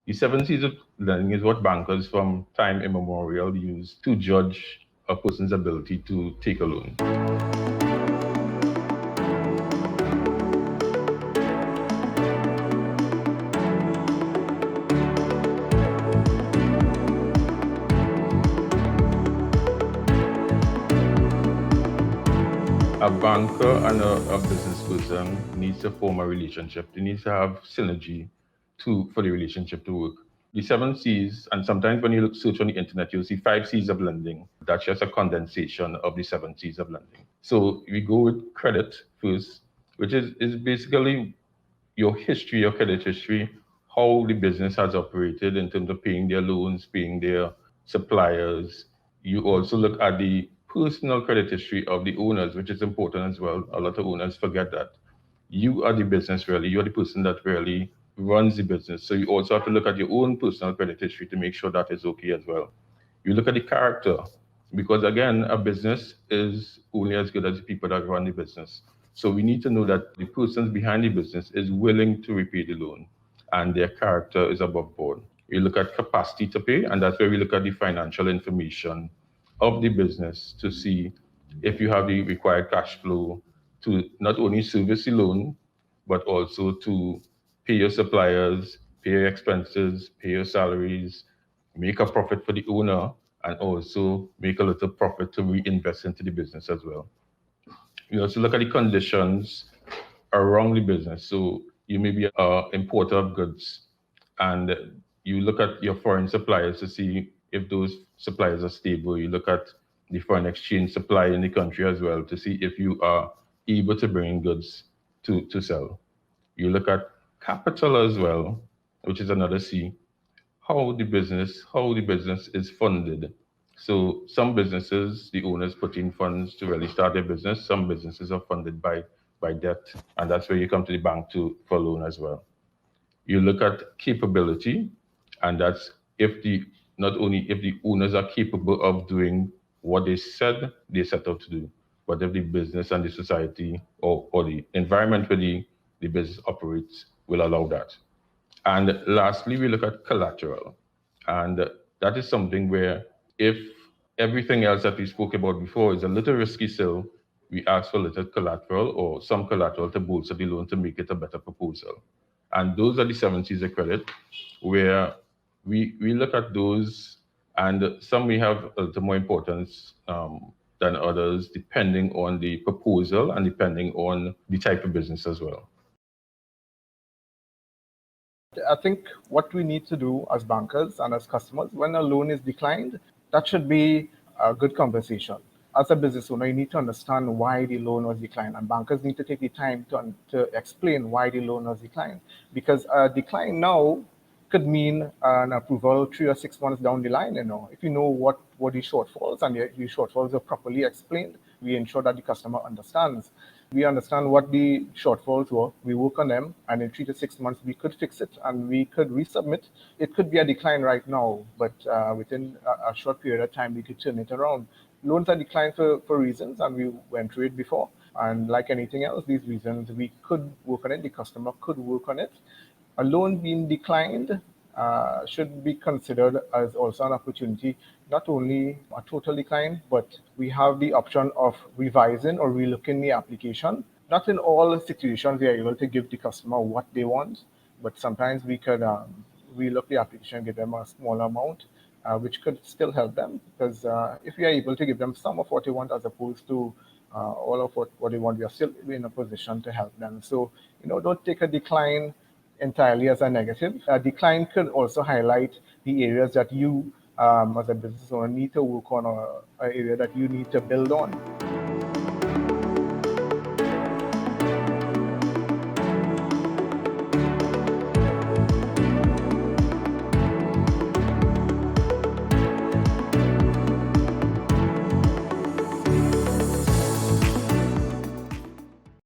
The seven C's of lending is what bankers from time immemorial use to judge a person's ability to take a loan. A banker and a business person needs to form a relationship. They need to have synergy for the relationship to work. The seven C's, and sometimes when you search on the internet, you'll see five C's of lending. That's just a condensation of the seven C's of lending. So we go with credit first, which is basically your history, your credit history, how the business has operated in terms of paying their loans, paying their suppliers. You also look at the personal credit history of the owners, which is important as well. A lot of owners forget that. You are the business really, you're the person that really runs the business. So you also have to look at your own personal credit history to make sure that is okay as well. You look at the character, because again, a business is only as good as the people that run the business. So we need to know that the persons behind the business is willing to repay the loan and their character is above board. You look at capacity to pay, and that's where we look at the financial information of the business to see if you have the required cash flow to not only service the loan, but also to pay your suppliers, pay your expenses, pay your salaries, make a profit for the owner, and also make a little profit to reinvest into the business as well. You also look at the conditions around the business. So you may be an importer of goods, and you look at your foreign suppliers to see if those suppliers are stable. You look at the foreign exchange supply in the country as well to see if you are able to bring in goods to sell. You look at capital as well, which is another C, how the business is funded. So some businesses, the owners put in funds to really start their business. Some businesses are funded by debt, and that's where you come to the bank for loan as well. You look at capability, and that's if the not only if the owners are capable of doing what they said they set out to do, but if the business and the society or the environment where the business operates will allow that. And lastly, we look at collateral. And that is something where if everything else that we spoke about before is a little risky still, we ask for a little collateral or some collateral to bolster the loan to make it a better proposal. And those are the seven C's of credit, where we look at those, and some we have a little more importance than others, depending on the proposal and depending on the type of business as well. I think what we need to do as bankers and as customers, when a loan is declined, that should be a good conversation. As a business owner, you need to understand why the loan was declined, and bankers need to take the time to explain why the loan was declined. Because a decline now could mean an approval 3 or 6 months down the line. If you know what were the shortfalls and the shortfalls are properly explained, we ensure that the customer understands. We understand what the shortfalls were, we work on them, and in 3 to 6 months we could fix it and we could resubmit. It could be a decline right now, but within a short period of time we could turn it around. Loans are declined for reasons, and we went through it before. And like anything else, these reasons, we could work on it, the customer could work on it. A loan being declined should be considered as also an opportunity, not only a total decline, but we have the option of revising or relooking the application. Not in all situations we are able to give the customer what they want, but sometimes we could relook the application, give them a small amount, which could still help them, because if we are able to give them some of what they want as opposed to all of what they want, we are still in a position to help them. So, don't take a decline entirely as a negative. A decline could also highlight the areas that you, as a business owner, need to work on, or an area that you need to build on.